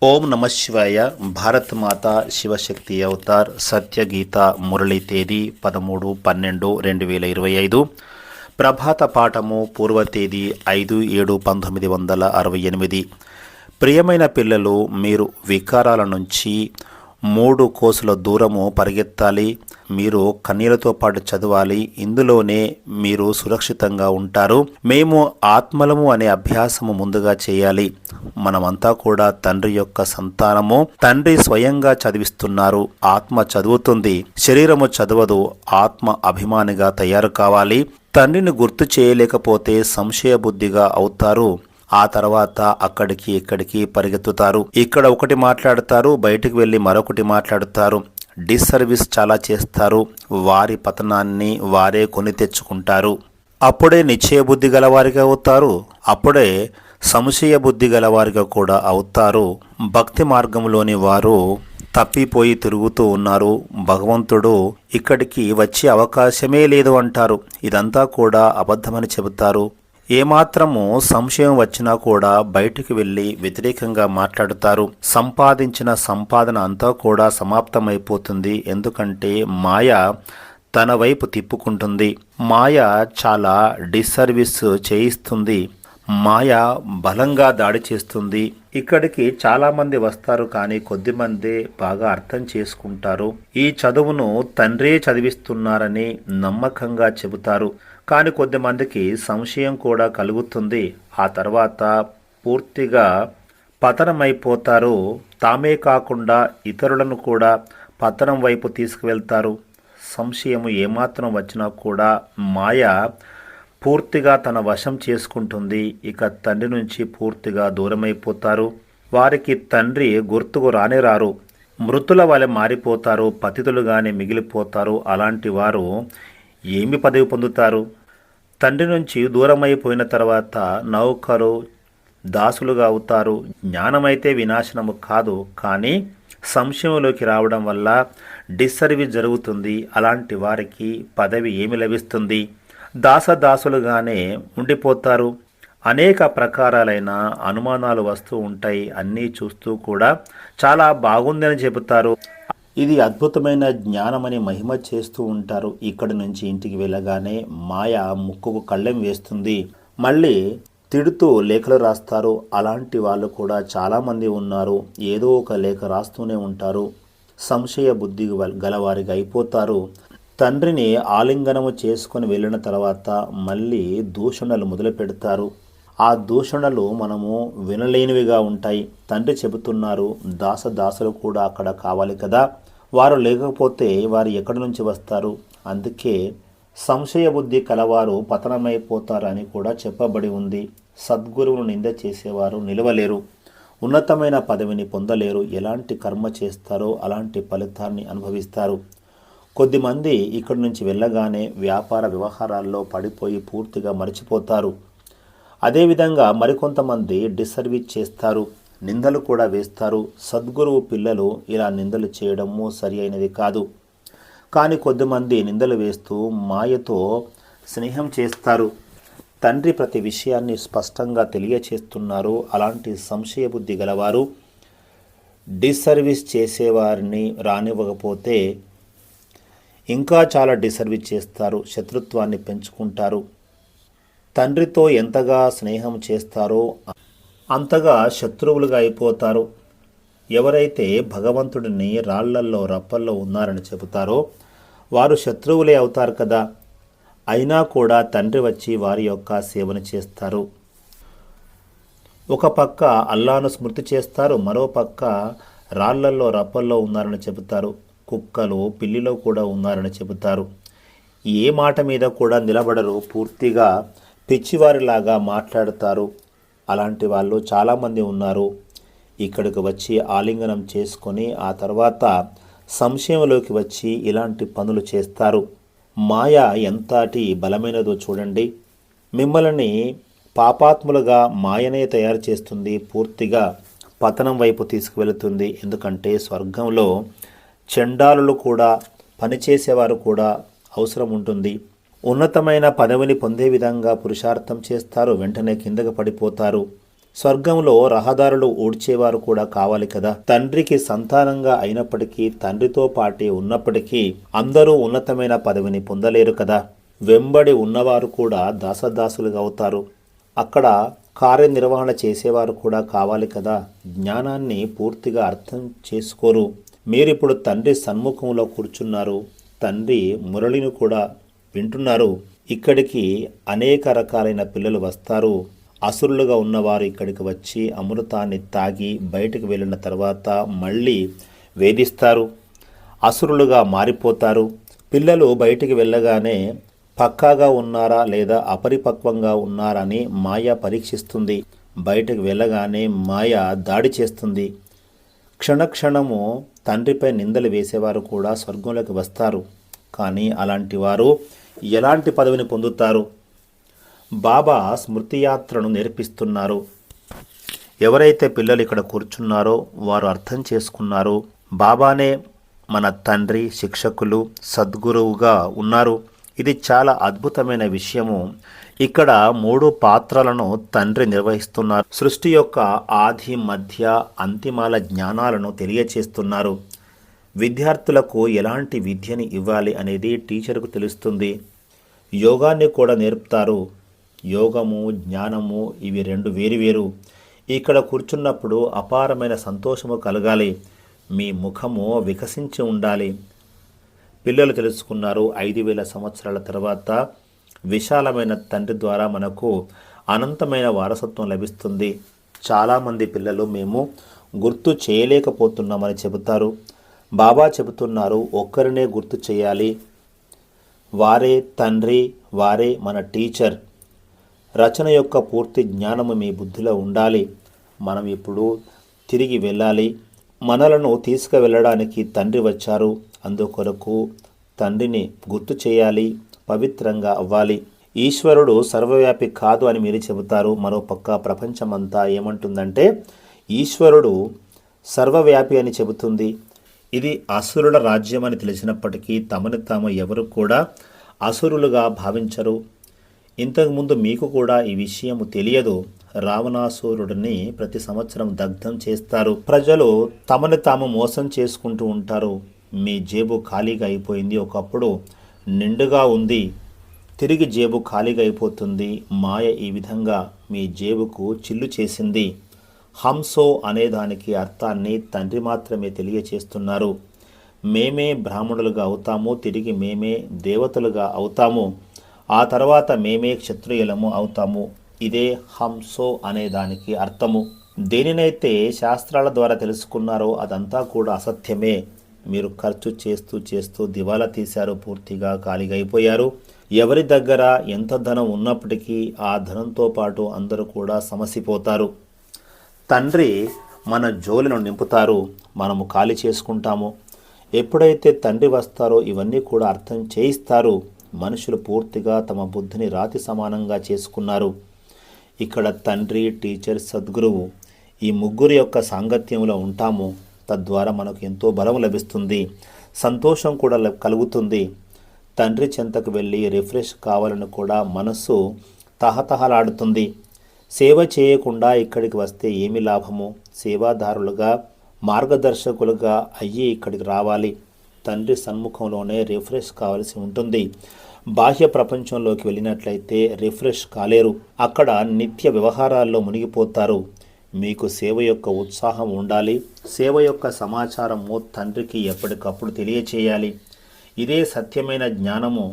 ఓం నమ శివాయ. భారత్ మాత శివశక్తి అవతార్ సత్యగీత మురళి తేదీ 13/12/2025. ప్రభాత పాఠము పూర్వ తేదీ 5/7/1968. ప్రియమైన పిల్లలు, మీరు వికారాల నుంచి 3 కోసుల దూరము పరిగెత్తాలి. మీరు కన్నీళ్లతో పాటు చదవాలి. ఇందులోనే మీరు సురక్షితంగా ఉంటారు. మేము ఆత్మలము అనే అభ్యాసము ముందుగా చేయాలి. మనమంతా కూడా తండ్రి యొక్క సంతానము. తండ్రి స్వయంగా చదివిస్తున్నారు. ఆత్మ చదువుతుంది, శరీరము చదవదు. ఆత్మ అభిమానిగా తయారు కావాలి. తండ్రిని గుర్తు చేయలేకపోతే సంశయ బుద్ధిగా అవుతారు. ఆ తర్వాత అక్కడికి ఇక్కడికి పరిగెత్తుతారు. ఇక్కడ ఒకటి మాట్లాడతారు, బయటికి వెళ్ళి మరొకటి మాట్లాడతారు. డిస్సర్వీస్ చాలా చేస్తారు. వారి పతనాన్ని వారే కొని తెచ్చుకుంటారు. అప్పుడే నిశ్చయ బుద్ధి గలవారిగా అవుతారు. అప్పుడే సంశయ బుద్ధి గలవారిగా కూడా అవుతారు. భక్తి మార్గంలోని వారు తప్పిపోయి తిరుగుతూ ఉన్నారు. భగవంతుడు ఇక్కడికి వచ్చే అవకాశమే లేదు అంటారు. ఇదంతా కూడా అబద్ధమని చెబుతారు. ఏమాత్రము సంశయం వచ్చినా కూడా బయటికి వెళ్ళి వ్యతిరేకంగా మాట్లాడుతారు. సంపాదించిన సంపాదన అంతా కూడా సమాప్తమైపోతుంది. ఎందుకంటే మాయ తన వైపు తిప్పుకుంటుంది. మాయ చాలా డిస్సర్వీస్ చేయిస్తుంది. మాయ బలంగా దాడి చేస్తుంది. ఇక్కడికి చాలామంది వస్తారు, కానీ కొద్దిమంది బాగా అర్థం చేసుకుంటారు. ఈ చదువును తండ్రే చదివిస్తున్నారని నమ్మకంగా చెబుతారు. కానీ కొద్దిమందికి సంశయం కూడా కలుగుతుంది. ఆ తర్వాత పూర్తిగా పతనమైపోతారు. తామే కాకుండా ఇతరులను కూడా పతనం వైపు తీసుకువెళ్తారు. సంశయము ఏమాత్రం వచ్చినా కూడా మాయ పూర్తిగా తన వశం చేసుకుంటుంది. ఇక తండ్రి నుంచి పూర్తిగా దూరమైపోతారు. వారికి తండ్రి గుర్తుకు రానిరారు. మృతుల వలె మారిపోతారు. పతితులుగానే మిగిలిపోతారు. అలాంటి వారు ఏమి పదవి పొందుతారు? తండ్రి నుంచి దూరమైపోయిన తర్వాత నౌకరు, దాసులుగా అవుతారు. జ్ఞానమైతే వినాశనము కాదు, కానీ సంశయంలోకి రావడం వల్ల డిస్సర్వీస్ జరుగుతుంది. అలాంటి వారికి పదవి ఏమి లభిస్తుంది? దాసదాసులుగానే ఉండిపోతారు. అనేక ప్రకారాలైన అనుమానాలు వస్తూ ఉంటాయి. అన్నీ చూస్తూ కూడా చాలా బాగుందని చెబుతారు. ఇది అద్భుతమైన జ్ఞానమని మహిమ చేస్తూ ఉంటారు. ఇక్కడి నుంచి ఇంటికి వెళ్ళగానే మాయ ముక్కుకు కళ్ళెం వేస్తుంది. మళ్ళీ తిడుతూ లేఖలు రాస్తారు. అలాంటి వాళ్ళు కూడా చాలామంది ఉన్నారు. ఏదో ఒక లేఖ రాస్తూనే ఉంటారు. సంశయ బుద్ధి గలవారిగా అయిపోతారు. తండ్రిని ఆలింగనము చేసుకొని వెళ్ళిన తర్వాత మళ్ళీ దూషణలు మొదలు పెడతారు. ఆ దూషణలు మనము వినలేనివిగా ఉంటాయి. తండ్రి చెబుతున్నారు, దాసదాసులు కూడా అక్కడ కావాలి కదా, వారు లేకపోతే వారు ఎక్కడి నుంచి వస్తారు? అందుకే సంశయ బుద్ధి కలవారు పతనమైపోతారని కూడా చెప్పబడి ఉంది. సద్గురువును నింద చేసేవారు నిలవలేరు. ఉన్నతమైన పదవిని పొందలేరు. ఎలాంటి కర్మ చేస్తారో అలాంటి ఫలితాన్ని అనుభవిస్తారు. కొద్దిమంది ఇక్కడి నుంచి వెళ్ళగానే వ్యాపార వ్యవహారాల్లో పడిపోయి పూర్తిగా మర్చిపోతారు. అదేవిధంగా మరికొంతమంది డిస్సర్వీస్ చేస్తారు. నిందలు కూడా వేస్తారు. సద్గురువు పిల్లలు ఇలా నిందలు చేయడము సరి అయినది కాదు. కానీ కొద్దిమంది నిందలు వేస్తూ మాయతో స్నేహం చేస్తారు. తండ్రి ప్రతి విషయాన్ని స్పష్టంగా తెలియచేస్తున్నారు. అలాంటి సంశయ బుద్ధి గలవారు డిస్సర్వీస్ చేసేవారిని రానివ్వకపోతే ఇంకా చాలా డిస్సర్వీస్ చేస్తారు. శత్రుత్వాన్ని పెంచుకుంటారు. తండ్రితో ఎంతగా స్నేహం చేస్తారో అంతగా శత్రువులుగా అయిపోతారు. ఎవరైతే భగవంతుడిని రాళ్లల్లో రప్పల్లో ఉన్నారని చెబుతారో వారు శత్రువులే అవుతారు కదా. అయినా కూడా తండ్రి వచ్చి వారి యొక్క సేవను చేస్తారు. ఒక పక్క అల్లాను స్మృతి చేస్తారు, మరో పక్క రాళ్లల్లో రప్పల్లో ఉన్నారని చెబుతారు. కుక్కలు పిల్లిలో కూడా ఉన్నారని చెబుతారు. ఏ మాట మీద కూడా నిలబడరు. పూర్తిగా పిచ్చివారిలాగా మాట్లాడతారు. అలాంటి వాళ్ళు చాలామంది ఉన్నారు. ఇక్కడికి వచ్చి ఆలింగనం చేసుకొని ఆ తర్వాత సంశయంలోకి వచ్చి ఇలాంటి పనులు చేస్తారు. మాయ ఎంతటి బలమైనదో చూడండి. మిమ్మల్ని పాపాత్ములుగా మాయనే తయారు చేస్తుంది. పూర్తిగా పతనం వైపు తీసుకువెళుతుంది. ఎందుకంటే స్వర్గంలో చండాలులు కూడా, పనిచేసేవారు కూడా అవసరం ఉంటుంది. ఉన్నతమైన పదవిని పొందే విధంగా పురుషార్థం చేస్తారు. వెంటనే కిందకు పడిపోతారు. స్వర్గంలో రహదారులు ఊడ్చేవారు కూడా కావాలి కదా. తండ్రికి సంతానంగా అయినప్పటికీ, తండ్రితో పాటే ఉన్నప్పటికీ అందరూ ఉన్నతమైన పదవిని పొందలేరు కదా. వెంబడి ఉన్నవారు కూడా దాసదాసులుగా అవుతారు. అక్కడ కార్యనిర్వహణ చేసేవారు కూడా కావాలి కదా. జ్ఞానాన్ని పూర్తిగా అర్థం చేసుకోరు. మీరిప్పుడు తండ్రి సన్ముఖంలో కూర్చున్నారు. తండ్రి మురళిని కూడా వింటున్నారు. ఇక్కడికి అనేక రకాలైన పిల్లలు వస్తారు. అసురులుగా ఉన్నవారు ఇక్కడికి వచ్చి అమృతాన్ని తాగి బయటకు వెళ్ళిన తర్వాత మళ్ళీ వేధిస్తారు. అసురులుగా మారిపోతారు. పిల్లలు బయటికి వెళ్ళగానే పక్కాగా ఉన్నారా లేదా అపరిపక్వంగా ఉన్నారని మాయ పరీక్షిస్తుంది. బయటకు వెళ్ళగానే మాయ దాడి చేస్తుంది. క్షణక్షణము తండ్రిపై నిందలు వేసేవారు కూడా స్వర్గంలోకి వస్తారు. కానీ అలాంటి వారు ఎలాంటి పదవిని పొందుతారు? బాబా స్మృతియాత్రను నేర్పిస్తున్నారు. ఎవరైతే పిల్లలు ఇక్కడ కూర్చున్నారో వారు అర్థం చేసుకున్నారు, బాబానే మన తండ్రి, శిక్షకులు, సద్గురువుగా ఉన్నారు. ఇది చాలా అద్భుతమైన విషయము. ఇక్కడ 3 పాత్రలను తండ్రి నిర్వహిస్తున్నారు. సృష్టి యొక్క ఆది, మధ్య, అంతిమాల జ్ఞానాలను తెలియచేస్తున్నారు. విద్యార్థులకు ఎలాంటి విద్యని ఇవ్వాలి అనేది టీచర్కు తెలుస్తుంది. యోగాన్ని కూడా నేర్పుతారు. యోగము, జ్ఞానము ఇవి 2 వేరువేరు. ఇక్కడ కూర్చున్నప్పుడు అపారమైన సంతోషము కలగాలి. మీ ముఖము వికసించి ఉండాలి. పిల్లలు తెలుసుకున్నారు, 5000 సంవత్సరాల తర్వాత విశాలమైన తండ్రి ద్వారా మనకు అనంతమైన వారసత్వం లభిస్తుంది. చాలామంది పిల్లలు మేము గుర్తు చేయలేకపోతున్నామని చెబుతారు. బాబా చెబుతున్నారు, ఒక్కరినే గుర్తు చేయాలి. వారే తండ్రి, వారే మన టీచర్. రచన యొక్క పూర్తి జ్ఞానము మీ బుద్ధిలో ఉండాలి. మనం ఇప్పుడు తిరిగి వెళ్ళాలి. మనలను తీసుకువెళ్ళడానికి తండ్రి వచ్చారు. అందుకొరకు తండ్రిని గుర్తు చేయాలి, పవిత్రంగా అవ్వాలి. ఈశ్వరుడు సర్వవ్యాపి కాదు అని మీరు చెబుతారు. మరోపక్క ప్రపంచమంతా ఏమంటుందంటే ఈశ్వరుడు సర్వవ్యాపి అని చెబుతుంది. ఇది అసురుల రాజ్యం అని తెలిసినప్పటికీ తమను తాము ఎవరు కూడా అసురులుగా భావించరు. ఇంతకుముందు మీకు కూడా ఈ విషయము తెలియదు. రావణాసురుడిని ప్రతి సంవత్సరం దగ్ధం చేస్తారు. ప్రజలు తమను తాము మోసం చేసుకుంటూ ఉంటారు. మీ జేబు ఖాళీగా అయిపోయింది, ఒకప్పుడు నిండుగా ఉంది, తిరిగి జేబు ఖాళీగా అయిపోతుంది. మాయ ఈ విధంగా మీ జేబుకు చిల్లు చేసింది. హంసో అనేదానికి అర్థాన్ని తండ్రి మాత్రమే తెలియచేస్తున్నారు. మేమే బ్రాహ్మణులుగా అవుతాము, తిరిగి మేమే దేవతలుగా అవుతాము, ఆ తర్వాత మేమే క్షత్రియులము అవుతాము. ఇదే హంసో అనేదానికి అర్థము. దేనినైతే శాస్త్రాల ద్వారా తెలుసుకున్నారో అదంతా కూడా అసత్యమే. మీరు ఖర్చు చేస్తూ చేస్తూ దివాలా తీశారు, పూర్తిగా ఖాళీగా అయిపోయారు. ఎవరి దగ్గర ఎంత ధనం ఉన్నప్పటికీ ఆ ధనంతో పాటు అందరూ కూడా సమసిపోతారు. తండ్రి మన జోలిను నింపుతారు, మనము ఖాళీ చేసుకుంటాము. ఎప్పుడైతే తండ్రి వస్తారో ఇవన్నీ కూడా అర్థం చేయిస్తారు. మనుషులు పూర్తిగా తమ బుద్ధిని రాతి సమానంగా చేసుకున్నారు. ఇక్కడ తండ్రి, టీచర్, సద్గురువు ఈ ముగ్గురు యొక్క సాంగత్యంలో ఉంటాము. తద్వారా మనకు ఎంతో బలం లభిస్తుంది, సంతోషం కూడా కలుగుతుంది. తండ్రి చెంతకు వెళ్ళి రిఫ్రెష్ కావాలని కూడా మనస్సు తహతహలాడుతుంది. సేవ చేయకుండా ఇక్కడికి వస్తే ఏమి లాభము? సేవాదారులుగా, మార్గదర్శకులుగా అయ్యి ఇక్కడికి రావాలి. తండ్రి సన్ముఖంలోనే రిఫ్రెష్ కావాల్సి ఉంటుంది. బాహ్య ప్రపంచంలోకి వెళ్ళినట్లయితే రిఫ్రెష్ కాలేరు. అక్కడ నిత్య వ్యవహారాల్లో మునిగిపోతారు. మీకు సేవ యొక్క ఉత్సాహం ఉండాలి. సేవ యొక్క సమాచారము తండ్రికి ఎప్పటికప్పుడు తెలియచేయాలి. ఇదే సత్యమైన జ్ఞానము.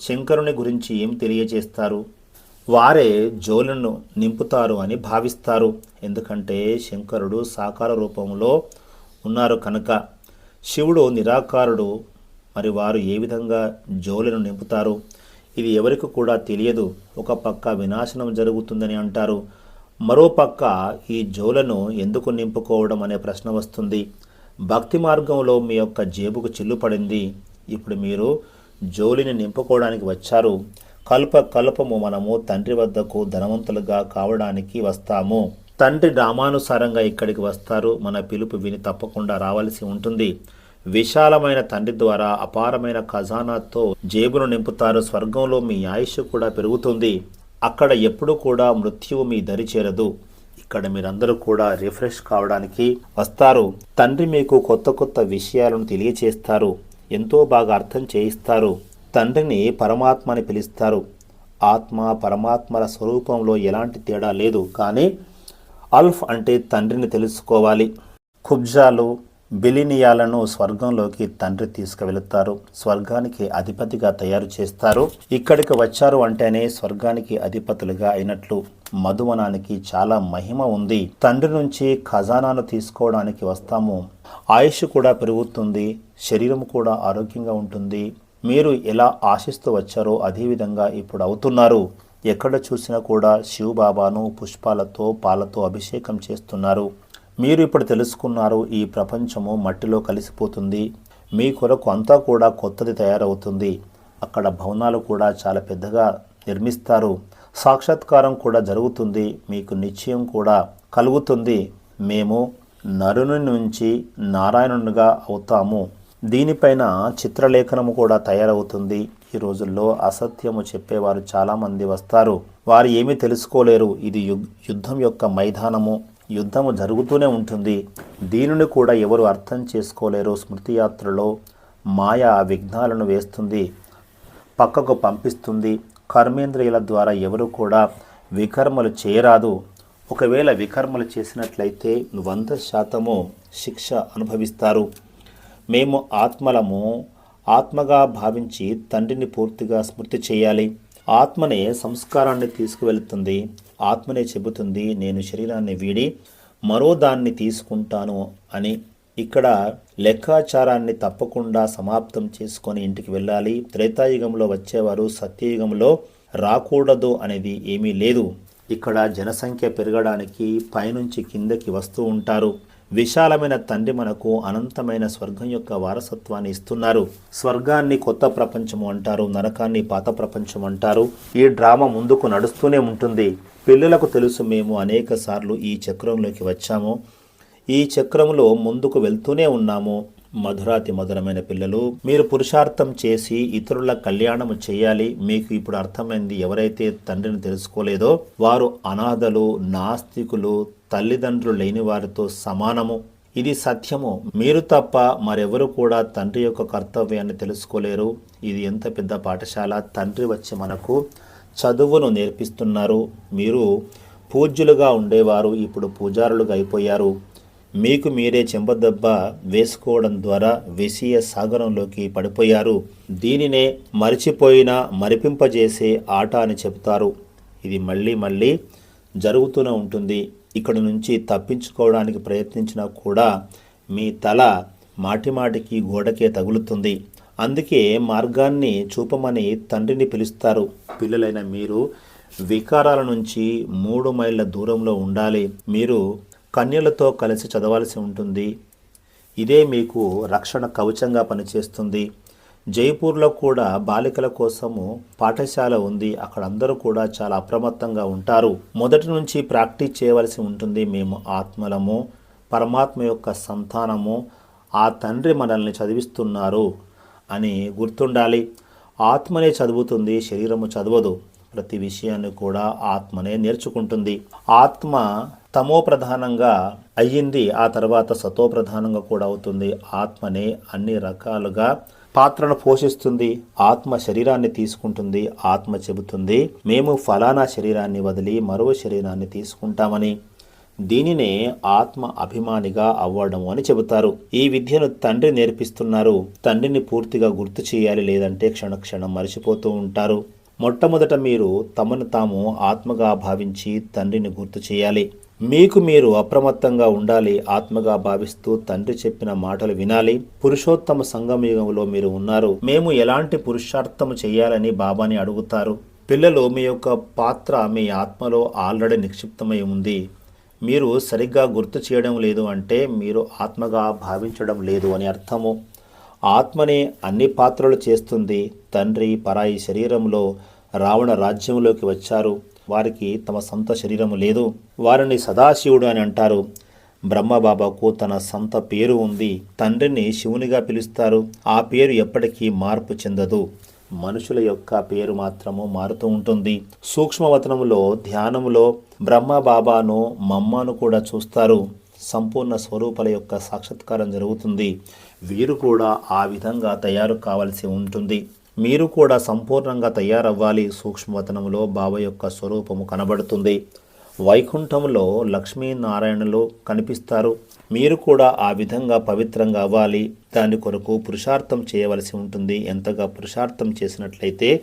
శంకరుని గురించి ఏం తెలియజేస్తారు? వారే జోలను నింపుతారు అని భావిస్తారు. ఎందుకంటే శంకరుడు సాకార రూపంలో ఉన్నారు కనుక. శివుడు నిరాకారుడు. మరి వారు ఏ విధంగా జోలను నింపుతారు? ఇది ఎవరికి కూడా తెలియదు. ఒక పక్క వినాశనం జరుగుతుందని అంటారు, మరో పక్క ఈ జోలను ఎందుకు నింపుకోవడం అనే ప్రశ్న వస్తుంది. భక్తి మార్గంలో మీ యొక్క జేబుకు చిల్లు పడింది. ఇప్పుడు మీరు జోలిని నింపుకోవడానికి వచ్చారు. కల్పము మనము తండ్రి వద్దకు ధనవంతులుగా కావడానికి వస్తాము. తండ్రి నామానుసారంగా ఇక్కడికి వస్తారు. మన పిలుపు విని తప్పకుండా రావాల్సి ఉంటుంది. విశాలమైన తండ్రి ద్వారా అపారమైన ఖజానాతో జేబును నింపుతారు. స్వర్గంలో మీ ఆయుష్ కూడా పెరుగుతుంది. అక్కడ ఎప్పుడు కూడా మృత్యువు మీ దరి చేరదు. ఇక్కడ మీరందరూ కూడా రిఫ్రెష్ కావడానికి వస్తారు. తండ్రి మీకు కొత్త కొత్త విషయాలను తెలియచేస్తారు, ఎంతో బాగా అర్థం చేయిస్తారు. తండ్రిని పరమాత్మ అని పిలుస్తారు. ఆత్మ పరమాత్మల స్వరూపంలో ఎలాంటి తేడా లేదు. కానీ అల్ఫ్ అంటే తండ్రిని తెలుసుకోవాలి. ఖుబ్జాలు బిలినియాలను స్వర్గంలోకి తండ్రి తీసుకువెళుతారు. స్వర్గానికి అధిపతిగా తయారు చేస్తారు. ఇక్కడికి వచ్చారు అంటేనే స్వర్గానికి అధిపతులుగా అయినట్లు. మధువనానికి చాలా మహిమ ఉంది. తండ్రి నుంచి ఖజానాను తీసుకోవడానికి వస్తాము. ఆయుష్ కూడా పెరుగుతుంది, శరీరం కూడా ఆరోగ్యంగా ఉంటుంది. మీరు ఎలా ఆశిస్తూ వచ్చారో అదేవిధంగా ఇప్పుడు అవుతున్నారు. ఎక్కడ చూసినా కూడా శివబాబాను పుష్పాలతో పాలతో అభిషేకం చేస్తున్నారు. మీరు ఇప్పుడు తెలుసుకున్నారు, ఈ ప్రపంచము మట్టిలో కలిసిపోతుంది. మీ కొరకు అంతా కూడా కొత్తది తయారవుతుంది. అక్కడ భవనాలు కూడా చాలా పెద్దగా నిర్మిస్తారు. సాక్షాత్కారం కూడా జరుగుతుంది. మీకు నిశ్చయం కూడా కలుగుతుంది. మేము నరుని నుంచి నారాయణునిగా అవుతాము. దీనిపైన చిత్రలేఖనము కూడా తయారవుతుంది. ఈ రోజుల్లో అసత్యము చెప్పేవారు చాలామంది వస్తారు. వారు ఏమీ తెలుసుకోలేరు. ఇది యుద్ధం యొక్క మైదానము. యుద్ధము జరుగుతూనే ఉంటుంది. దీనిని కూడా ఎవరు అర్థం చేసుకోలేరు. స్మృతి యాత్రలో మాయ విఘ్నాలను వేస్తుంది, పక్కకు పంపిస్తుంది. కర్మేంద్రియాల ద్వారా ఎవరు కూడా వికర్మలు చేయరాదు. ఒకవేళ వికర్మలు చేసినట్లయితే 100% శిక్ష అనుభవిస్తారు. మేము ఆత్మలము. ఆత్మగా భావించి తండ్రిని పూర్తిగా స్మృతి చేయాలి. ఆత్మనే సంస్కారాన్ని తీసుకువెళుతుంది. ఆత్మనే చెబుతుంది, నేను శరీరాన్ని వీడి మరో దాన్ని తీసుకుంటాను అని. ఇక్కడ లెక్కాచారాన్ని తప్పకుండా సమాప్తం చేసుకొని ఇంటికి వెళ్ళాలి. త్రేతాయుగంలో వచ్చేవారు సత్యయుగంలో రాకూడదు అనేది ఏమీ లేదు. ఇక్కడ జనసంఖ్య పెరగడానికి పైనుంచి కిందకి వస్తూ ఉంటారు. విశాలమైన తండ్రి మనకు అనంతమైన స్వర్గం యొక్క వారసత్వాన్ని ఇస్తున్నారు. స్వర్గాన్ని కొత్త ప్రపంచము అంటారు, నరకాన్ని పాత ప్రపంచం అంటారు. ఈ డ్రామా ముందుకు నడుస్తూనే ఉంటుంది. పిల్లలకు తెలుసు, మేము అనేక సార్లు ఈ చక్రంలోకి వచ్చాము. ఈ చక్రంలో ముందుకు వెళ్తూనే ఉన్నాము. మధురాతి మధురమైన పిల్లలు, మీరు పురుషార్థం చేసి ఇతరుల కళ్యాణము చేయాలి. మీకు ఇప్పుడు అర్థమైంది, ఎవరైతే తండ్రిని తెలుసుకోలేదో వారు అనాథలు, నాస్తికులు, తల్లిదండ్రులు లేని వారితో సమానము. ఇది సత్యము. మీరు తప్ప మరెవరు కూడా తండ్రి యొక్క కర్తవ్యాన్ని తెలుసుకోలేరు. ఇది ఎంత పెద్ద పాఠశాల. తండ్రి వచ్చి మనకు చదువును నేర్పిస్తున్నారు. మీరు పూజ్యులుగా ఉండేవారు, ఇప్పుడు పూజారులుగా అయిపోయారు. మీకు మీరే చెంపదెబ్బ వేసుకోవడం ద్వారా విషయ సాగరంలోకి పడిపోయారు. దీనినే మరిచిపోయిన మరిపింపజేసే ఆట అని చెబుతారు. ఇది మళ్ళీ మళ్ళీ జరుగుతూనే ఉంటుంది. ఇక్కడి నుంచి తప్పించుకోవడానికి ప్రయత్నించినా కూడా మీ తల మాటిమాటికి గోడకే తగులుతుంది. అందుకే మార్గాన్ని చూపమని తండ్రిని పిలుస్తారు. పిల్లలైన మీరు వికారాల నుంచి 3 మైళ్ళ దూరంలో ఉండాలి. మీరు కన్యలతో కలిసి చదవాల్సి ఉంటుంది. ఇదే మీకు రక్షణ కవచంగా పనిచేస్తుంది. జైపూర్లో కూడా బాలికల కోసము పాఠశాల ఉంది. అక్కడ అందరూ కూడా చాలా అప్రమత్తంగా ఉంటారు. మొదటి నుంచి ప్రాక్టీస్ చేయవలసి ఉంటుంది. మేము ఆత్మలము, పరమాత్మ యొక్క సంతానము. ఆ తండ్రి మనల్ని చదివిస్తున్నారు అని గుర్తుండాలి. ఆత్మనే చదువుతుంది, శరీరము చదవదు. ప్రతి విషయాన్ని కూడా ఆత్మనే నేర్చుకుంటుంది. ఆత్మ తమో ప్రధానంగా అయ్యింది, ఆ తర్వాత సతో ప్రధానంగా కూడా అవుతుంది. ఆత్మనే అన్ని రకాలుగా పాత్రను పోషిస్తుంది. ఆత్మ శరీరాన్ని తీసుకుంటుంది. ఆత్మ చెబుతుంది, మేము ఫలానా శరీరాన్ని వదిలి మరో శరీరాన్ని తీసుకుంటామని. దీనినే ఆత్మ అభిమానిగా అవ్వడం అని చెబుతారు. ఈ విద్యను తండ్రి నేర్పిస్తున్నారు. తండ్రిని పూర్తిగా గుర్తు చేయాలి, లేదంటే క్షణక్షణం మరిచిపోతూ ఉంటారు. మొట్టమొదట మీరు తమను తాము ఆత్మగా భావించి తండ్రిని గుర్తు చేయాలి. మీకు మీరు అప్రమత్తంగా ఉండాలి. ఆత్మగా భావిస్తూ తండ్రి చెప్పిన మాటలు వినాలి. పురుషోత్తమ సంగమయుగంలో మీరు ఉన్నారు. మేము ఎలాంటి పురుషార్థము చేయాలని బాబాని అడుగుతారు. పిల్లలు, మీ యొక్క పాత్ర మీ ఆత్మలో ఆల్రెడీ నిక్షిప్తమై ఉంది. మీరు సరిగ్గా గుర్తు చేయడం లేదు అంటే మీరు ఆత్మగా భావించడం లేదు అని అర్థము. ఆత్మనే అన్ని పాత్రలు చేస్తుంది. తండ్రి పరాయి శరీరంలో రావణ రాజ్యంలోకి వచ్చారు. వారికి తమ సొంత శరీరము లేదు. వారిని సదాశివుడు అని అంటారు. బ్రహ్మబాబాకు తన సొంత పేరు ఉంది. తండ్రిని శివునిగా పిలుస్తారు. ఆ పేరు ఎప్పటికీ మార్పు చెందదు. మనుషుల యొక్క పేరు మాత్రము మారుతూ ఉంటుంది. సూక్ష్మవతనంలో ధ్యానములో బ్రహ్మ బాబాను మమ్మను కూడా చూస్తారు. సంపూర్ణ స్వరూపాల యొక్క సాక్షాత్కారం జరుగుతుంది. వీరు కూడా ఆ విధంగా తయారు కావాల్సి ఉంటుంది. మీరు కూడా సంపూర్ణంగా తయారవ్వాలి. సూక్ష్మవతనంలో బాబా యొక్క స్వరూపము కనబడుతుంది. వైకుంఠంలో లక్ష్మీనారాయణులు కనిపిస్తారు. మీరు కూడా ఆ విధంగా పవిత్రంగా అవ్వాలి. దాని కొరకు పురుషార్థం చేయవలసి ఉంటుంది. ఎంతగా పురుషార్థం చేసినట్లయితే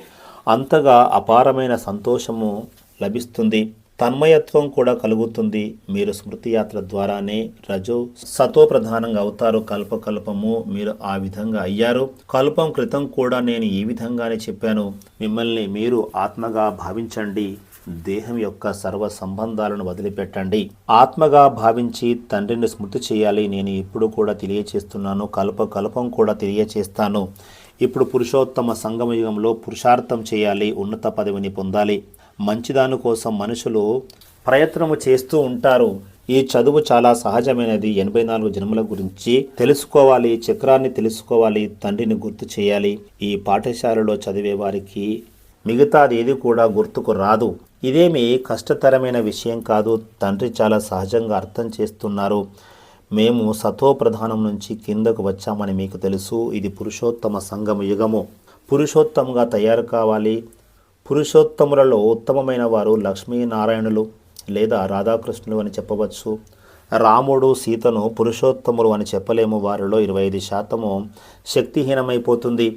అంతగా అపారమైన సంతోషము లభిస్తుంది. తన్మయత్వం కూడా కలుగుతుంది. మీరు స్మృతి యాత్ర ద్వారానే రజో సతో ప్రధానంగా అవుతారు. కల్పకల్పము మీరు ఆ విధంగా అయ్యారు. కల్పం క్రితం కూడా నేను ఈ విధంగానే చెప్పాను. మిమ్మల్ని మీరు ఆత్మగా భావించండి. దేహం యొక్క సర్వ సంబంధాలను వదిలిపెట్టండి. ఆత్మగా భావించి తండ్రిని స్మృతి చేయాలి. నేను ఇప్పుడు కూడా తెలియచేస్తున్నాను. కల్పం కూడా తెలియచేస్తాను. ఇప్పుడు పురుషోత్తమ సంగమ యుగంలో పురుషార్థం చేయాలి. ఉన్నత పదవిని పొందాలి. మంచిదాని కోసం మనుషులు ప్రయత్నము చేస్తూ ఉంటారు. ఈ చదువు చాలా సహజమైనది. 84 జన్మల గురించి తెలుసుకోవాలి. చక్రాన్ని తెలుసుకోవాలి. తండ్రిని గుర్తు చేయాలి. ఈ పాఠశాలలో చదివే వారికి మిగతాది ఏది కూడా గుర్తుకు రాదు. ఇదేమి కష్టతరమైన విషయం కాదు. తండ్రి చాలా సహజంగా అర్థం చేస్తున్నారు. మేము సతో ప్రధానం నుంచి కిందకు వచ్చామని మీకు తెలుసు. ఇది పురుషోత్తమ సంగమ యుగము. పురుషోత్తముగా తయారు కావాలి. పురుషోత్తములలో ఉత్తమమైన వారు లక్ష్మీనారాయణులు లేదా రాధాకృష్ణులు అని చెప్పవచ్చు. రాముడు సీతను పురుషోత్తములు అని చెప్పలేము. వారిలో 25% శక్తిహీనమైపోతుంది.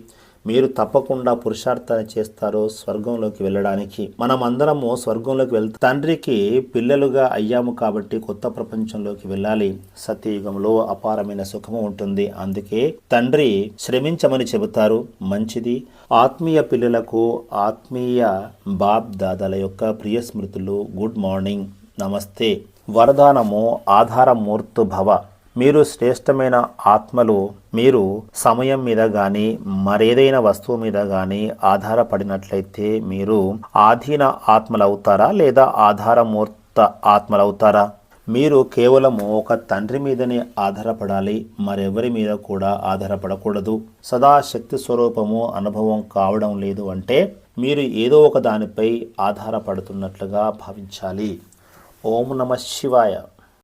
మీరు తప్పకుండా పురుషార్థాన్ని చేస్తారు స్వర్గంలోకి వెళ్ళడానికి. మనం అందరము స్వర్గంలోకి తండ్రికి పిల్లలుగా అయ్యాము కాబట్టి కొత్త ప్రపంచంలోకి వెళ్ళాలి. సత్యయుగంలో అపారమైన సుఖము ఉంటుంది. అందుకే తండ్రి శ్రమించమని చెబుతారు. మంచిది. ఆత్మీయ పిల్లలకు ఆత్మీయ బాప్ దాదాల యొక్క ప్రియ స్మృతులు. గుడ్ మార్నింగ్, నమస్తే. వరదానము ఆధారమూర్తు భవ. మీరు శ్రేష్టమైన ఆత్మలు. మీరు సమయం మీద కానీ మరేదైనా వస్తువు మీద కానీ ఆధారపడినట్లయితే మీరు ఆధీన ఆత్మలవుతారా లేదా ఆధారమూర్త ఆత్మలవుతారా? మీరు కేవలము ఒక తండ్రి మీదనే ఆధారపడాలి. మరెవరి మీద కూడా ఆధారపడకూడదు. సదా శక్తి స్వరూపము అనుభవం కావడం లేదు అంటే మీరు ఏదో ఒక దానిపై ఆధారపడుతున్నట్లుగా భావించాలి. ఓం నమః శివాయ.